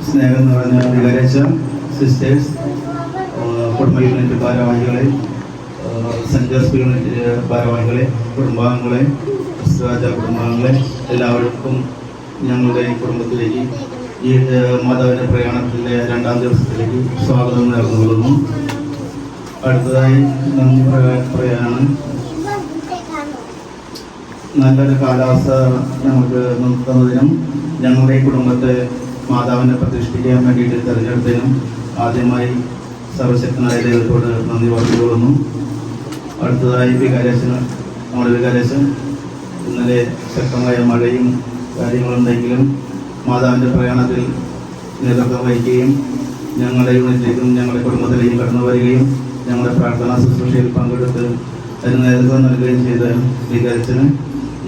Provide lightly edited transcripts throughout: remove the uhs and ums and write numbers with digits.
സ്നേഹം നിറഞ്ഞ വികാരച്ച സിസ്റ്റേഴ്സ്, കുടുംബ യൂണിറ്റ് ഭാരവാഹികളെ, സെൻറ് ജോസഫ് യൂണിറ്റ് ഭാരവാഹികളെ, കുടുംബാംഗങ്ങളെ, രാജ കുടുംബാംഗങ്ങളെ, എല്ലാവർക്കും ഞങ്ങളുടെ കുടുംബത്തിലേക്ക് ഈ മാതാവിൻ്റെ പ്രയാണത്തിലെ 2ാം ദിവസത്തിലേക്ക് സ്വാഗതം നേർന്നുകൊള്ളുന്നു. അടുത്തതായി നന്ദി പറയാനാണ്. നല്ലൊരു കാലാവസ്ഥ ഞങ്ങൾക്ക് തന്നതിനും ഞങ്ങളുടെ കുടുംബത്തെ മാതാവിനെ പ്രതിഷ്ഠിക്കാൻ വേണ്ടിയിട്ട് തിരഞ്ഞെടുത്തതിനും ആദ്യമായി സർവശക്തനായ ദൈവത്തോട് നന്ദി പറഞ്ഞുകൊള്ളുന്നു. അടുത്തതായി നമ്മുടെ വികാരേശൻ ഇന്നലെ ശക്തമായ മഴയും കാര്യങ്ങളുണ്ടെങ്കിലും മാതാവിൻ്റെ പ്രയാണത്തിൽ നേതൃത്വം വഹിക്കുകയും ഞങ്ങളുടെ യൂണിറ്റിലേക്കും ഞങ്ങളുടെ കുടുംബത്തിലേക്കും കടന്നു വരികയും ഞങ്ങളുടെ പ്രാർത്ഥനാ ശുശ്രൂഷയിൽ പങ്കെടുത്ത് അതിന് നേതൃത്വം നൽകുകയും ചെയ്ത വികാരത്തിന്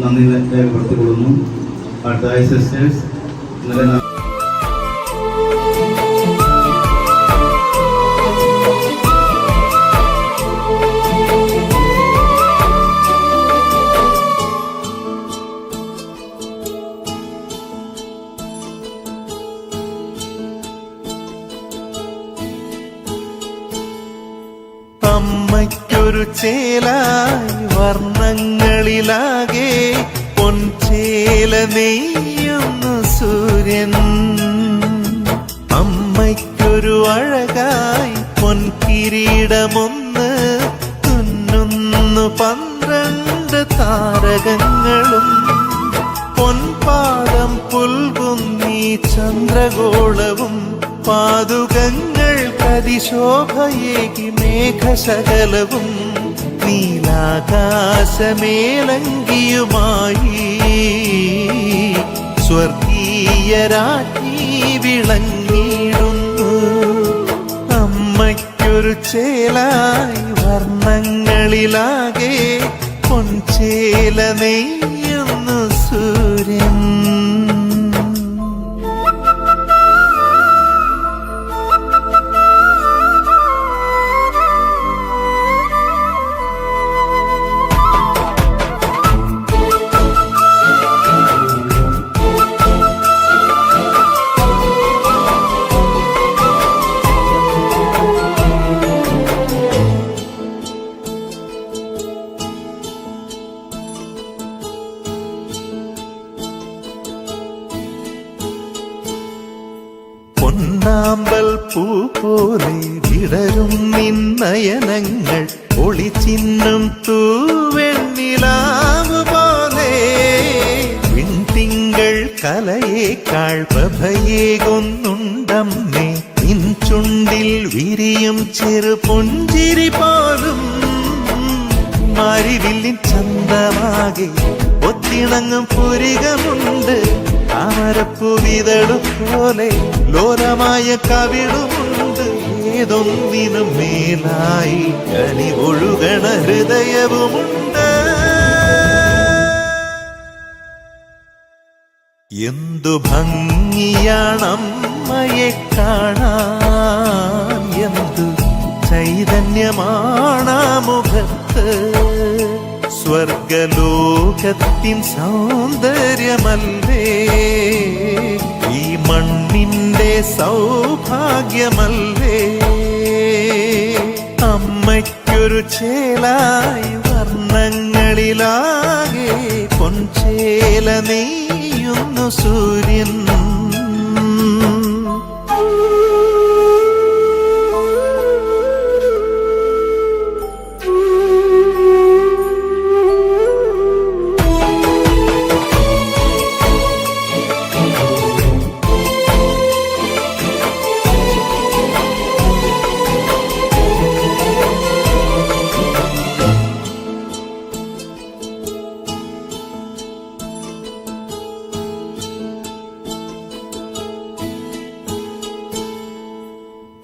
നന്ദി രേഖപ്പെടുത്തിക്കൊള്ളുന്നു. അടുത്തതായി സിസ്റ്റേഴ്സ്, ഇന്നലെ അമ്മയ്ക്കൊരു ചേലായി വർണ്ണങ്ങളിലാകെ പൊൻചേല നെയ്യുന്നു സൂര്യൻ. അമ്മയ്ക്കൊരു അഴകായി പൊൻകിരീടമൊന്ന് തുന്നുന്നു 12 താരകങ്ങളും. പൊൻപാദം പുൽകുന്നീ ചന്ദ്രഗോളവും പാതുകങ്ങൾ അതിശോഭയേകി മേഘശകലവും നീലാകാശമേലങ്കിയുമായി സ്വർഗീയ രാജ്ഞി വിളങ്ങിടുന്നു. അമ്മയ്ക്കൊരു ചേലായി വർണ്ണങ്ങളിലാകെ പൊൻചേല നെയ്യുന്നു സൂര്യൻ. പൊന്നാമ്പൽ പൂ പോലെ വിടരും നിന്നയനങ്ങൾ ഒളിച്ചിന്നും തൂവെണ്ണിലാവ് പോലെ. വിൺതിങ്കൾ കലയേക്കാൾ പ്രഭയേകൊന്നുണ്ടമ്മേ, നിൻ ചുണ്ടിൽ വിരിയും ചെറു പുഞ്ചിരി പോലും. മാരിവില്ലിൻ ചന്തമാകെ ഒത്തിണങ്ങും പുരികമുണ്ട്. താമരപ്പൂവിതളുപോലെ ലോലമായ കവിളുമുണ്ട്. ഏതൊന്നിനും മേലായി കനിവൊഴുകണ ഹൃദയവുമുണ്ട്. എന്തു ഭംഗിയാണമ്മയെ കാണാൻ, എന്തു ചൈതന്യമാണാ മുഖത്ത്. സ്വർഗലോകത്തിൻ സൗന്ദര്യമല്ലേ, ഈ മണ്ണിന്റെ സൗഭാഗ്യമല്ലേ. അമ്മയ്ക്കൊരു ചേലായി വർണ്ണങ്ങളിലാകെ പൊൻചേല നെയ്യുന്നു സൂര്യൻ.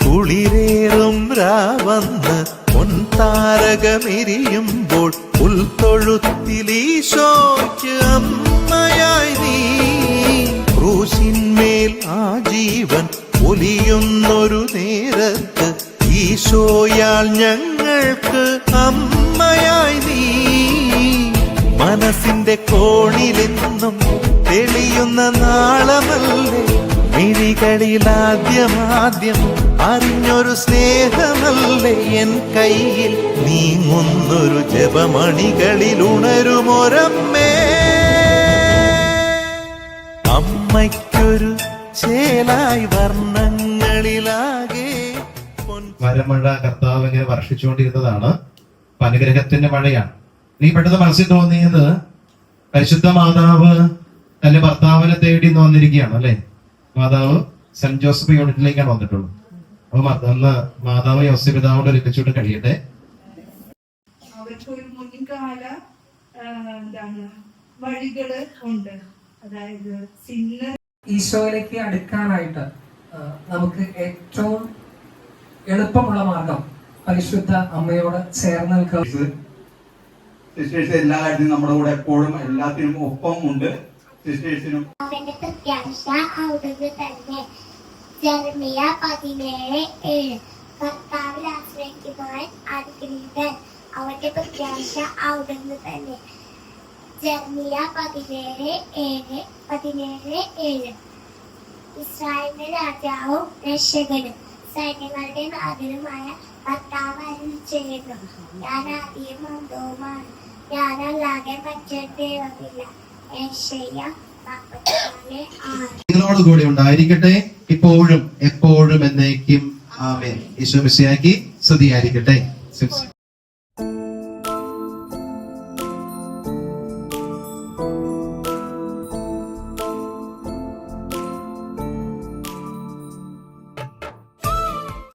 കുളിരേറും രാവന്ന് പൊൻതാരകമെരിയുമ്പോൾ പുൽത്തൊഴുത്തിലീശോയ്ക്ക് അമ്മയായി നീ. ക്രൂശിന്മേൽ ആ ജീവൻ ഒലിയുന്നൊരു നേരത്ത് ഈശോയാൽ ഞങ്ങൾക്ക് അമ്മയായി നീ. മനസ്സിന്റെ കോണിലെന്നും തെളിയുന്ന നാളമല്ലേ മിഴികളിലാദ്യമാദ്യം അറിഞ്ഞൊരു സ്നേഹമല്ലേ എൻ കയ്യിൽ നീങ്ങുന്നൊരു ജപമണികളിൽ ഉണരുമൊരമ്മേ. അമ്മയ്ക്കൊരു ചേലായി വർണ്ണങ്ങളിലാകെ വരമഴ കർത്താവ് ഇങ്ങനെ വർഷിച്ചുകൊണ്ടിരുന്നതാണ്. അനുഗ്രഹത്തിന്റെ മഴയാണ്. നീ പെട്ടെന്ന് മനസ്സിൽ തോന്നിയത് പരിശുദ്ധ മാതാവ് തന്റെ ഭർത്താവിനെ തേടി ഇന്ന് വന്നിരിക്കുകയാണ് അല്ലെ. മാതാവ് സെന്റ് ജോസഫ് യൂണിറ്റിലേക്കാണ് വന്നിട്ടുള്ളത്. അപ്പൊ അന്ന് മാതാവ് യോസേപ്പ് പിതാവിനോട് ഒരുമിച്ചോട്ട് കഴിയട്ടെ. അവർക്കൊരു മുൻകാല വഴികള് ഉണ്ട്. അതായത് ഈശോയിലേക്ക് അടുക്കാനായിട്ട് നമുക്ക് ഏറ്റവും എളുപ്പമുള്ള മാർഗം പരിശുദ്ധ അമ്മയോട് ചേർന്ന് നിൽക്കുക. സിസ്റ്റേഴ്സ് എല്ലാ കാര്യത്തിനും നമ്മുടെ കൂടെ എപ്പോഴും എല്ലാത്തിനും ഒപ്പം ഉണ്ട്. സിസ്റ്റേഴ്സിനും അവന്റെ പ്രത്യാശ അവിടുന്ന് തന്നെ. ജെറമിയ 17:7 കർത്താവിൽ ആശ്രയിക്കുന്നവൻ അനുഗ്രഹീതൻ. അവന്റെ പ്രത്യാശ അവിടുന്ന് തന്നെ. ജെറമിയ 17:7 ഇസ്രായേലിന്റെ രാജാവും രക്ഷകനും സൈന്യങ്ങളുടെ നാഥനുമായ കർത്താവ് അരുളി ചെയ്യുന്നു. ഞാൻ ആദ്യം അന്തവുമാണ്. ഞാനല്ലാതെ മറ്റൊരു ദൈവമില്ല. യെശയ്യാ 44:6. നിങ്ങളോട് കൂടെ ഉണ്ടായിരിക്കട്ടെ ഇപ്പോഴും എപ്പോഴും എന്നേക്കും ആമേൻ. ഈശോ മിശിഹായ്ക്ക് സ്തുതിയായിരിക്കട്ടെ.